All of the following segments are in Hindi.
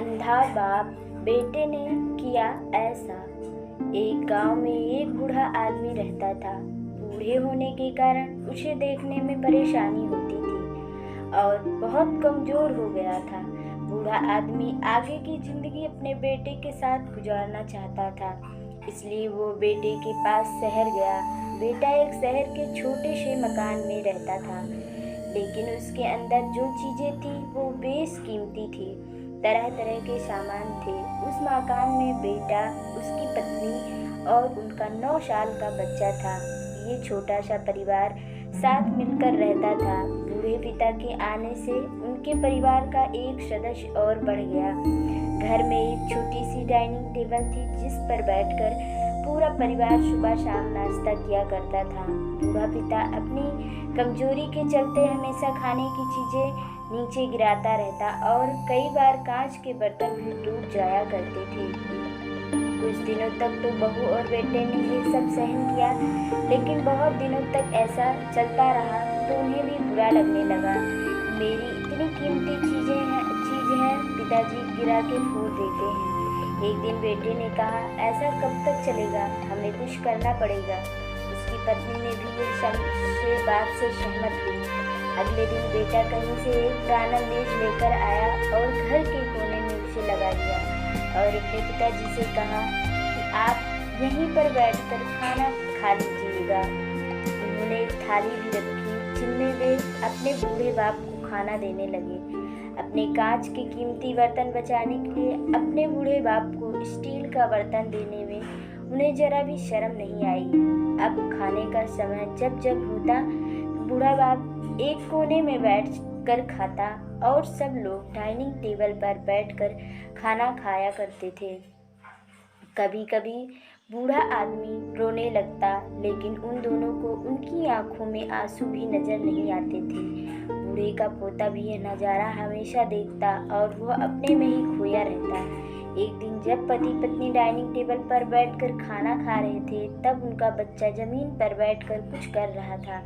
अंधा बाप बेटे ने किया ऐसा। एक गांव में एक बूढ़ा आदमी रहता था। बूढ़े होने के कारण उसे देखने में परेशानी होती थी और बहुत कमजोर हो गया था। बूढ़ा आदमी आगे की जिंदगी अपने बेटे के साथ गुजारना चाहता था, इसलिए वो बेटे के पास शहर गया। बेटा एक शहर के छोटे से मकान में रहता था, लेकिन उसके अंदर जो चीजें थी वो बेशकीमती थी। तरह तरह के सामान थे। उस मकान में बेटा, उसकी पत्नी और उनका 9 साल का बच्चा था। ये छोटा सा परिवार साथ मिलकर रहता था। बूढ़े पिता के आने से उनके परिवार का एक सदस्य और बढ़ गया। घर में एक छोटी सी डाइनिंग टेबल थी, जिस पर बैठकर पूरा परिवार सुबह शाम नाश्ता किया करता था। बूढ़ा पिता अपनी कमजोरी के चलते हमेशा खाने की चीजें नीचे गिराता रहता और कई बार कांच के बर्तन भी टूट जाया करते थे। कुछ दिनों तक तो बहू और बेटे ने ये सब सहन किया, लेकिन बहुत दिनों तक ऐसा चलता रहा तो उन्हें भी बुरा लगने लगा। मेरी इतनी कीमती चीज है पिताजी गिरा के फोड़ देते हैं। एक दिन बेटे ने कहा, ऐसा कब तक चलेगा, हमें कुछ करना पड़ेगा। उसकी पत्नी ने भी ये बात से सहमत हुई। अगले दिन बेटा कहीं से एक पुराना मेज लेकर आया और घर के कोने में उसे लगा दिया और अपने पिताजी से कहा कि आप यहीं पर बैठकर खाना खा लीजिएगा। उन्होंने एक थाली भी रखी, जिनमें वे अपने बूढ़े बाप को खाना देने लगे। अपने कांच के कीमती बर्तन बचाने के लिए अपने बूढ़े बाप को स्टील का बर्तन देने में उन्हें जरा भी शर्म नहीं आई। अब खाने का समय जब होता, बूढ़ा बाप एक कोने में बैठ कर खाता और सब लोग डाइनिंग टेबल पर बैठकर खाना खाया करते थे। कभी कभी बूढ़ा आदमी रोने लगता, लेकिन उन दोनों को उनकी आंखों में आंसू भी नजर नहीं आते थे। बूढ़े का पोता भी यह नज़ारा हमेशा देखता और वह अपने में ही खोया रहता। एक दिन जब पति पत्नी डाइनिंग टेबल पर बैठकर खाना खा रहे थे, तब उनका बच्चा जमीन पर बैठकर कुछ कर रहा था।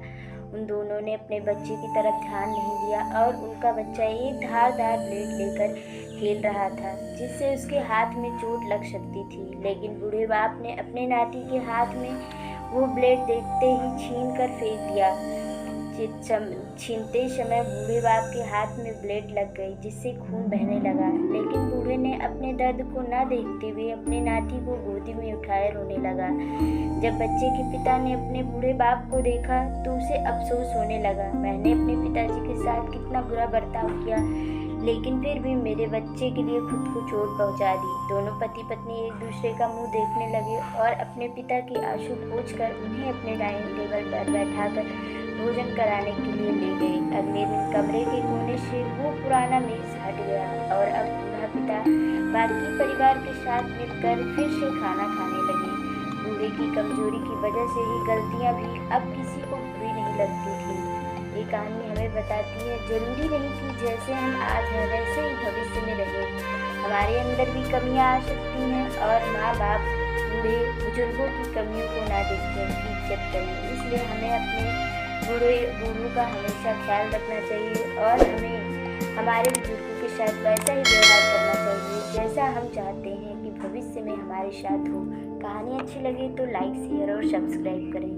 उन दोनों ने अपने बच्चे की तरफ ध्यान नहीं दिया और उनका बच्चा एक धारदार ब्लेड लेकर खेल रहा था, जिससे उसके हाथ में चोट लग सकती थी। लेकिन बूढ़े बाप ने अपने नाती के हाथ में वो ब्लेड देखते ही छीन कर फेंक दिया। छीनते समय बूढ़े बाप के हाथ में ब्लेड लग गई, जिससे खून बहने लगा। लेकिन बूढ़े ने अपने दर्द को न देखते हुए अपने नाती को गोदी में उठाए रोने लगा। जब बच्चे के पिता ने अपने बूढ़े बाप को देखा तो उसे अफसोस होने लगा। मैंने अपने पिताजी के साथ कितना बुरा बर्ताव किया, लेकिन फिर भी मेरे बच्चे के लिए खुद को चोट पहुंचा दी। दोनों पति पत्नी एक दूसरे का मुंह देखने लगे और अपने पिता के आंसू पोंछकर उन्हें अपने डाइनिंग टेबल पर बैठाकर भोजन कराने के लिए ले गए। अगले दिन कमरे के कोने से वो पुराना मेज हट गया और अब बूढ़ा पिता बाकी परिवार के साथ मिलकर फिर से खाना खाने लगे। बूढ़े की कमजोरी की वजह से ही गलतियां भी अब किसी को बुरी नहीं लगती थी। ये कहानी हमें बताती है, जरूरी नहीं कि जैसे हम आज हैं वैसे ही भविष्य में रहें। हमारे अंदर भी कमियां आ सकती हैं और माँ बाप बूढ़े बुजुर्गों की कमियों को ना देखकर उनकी इज्जत करें। इसलिए हमें अपने बूढ़ों का हमेशा ख्याल रखना चाहिए और हमें हमारे बुजुर्गों के साथ वैसा ही व्यवहार करना चाहिए जैसा हम चाहते हैं कि भविष्य में हमारे साथ हो। कहानी अच्छी लगे तो लाइक, शेयर और सब्सक्राइब करें।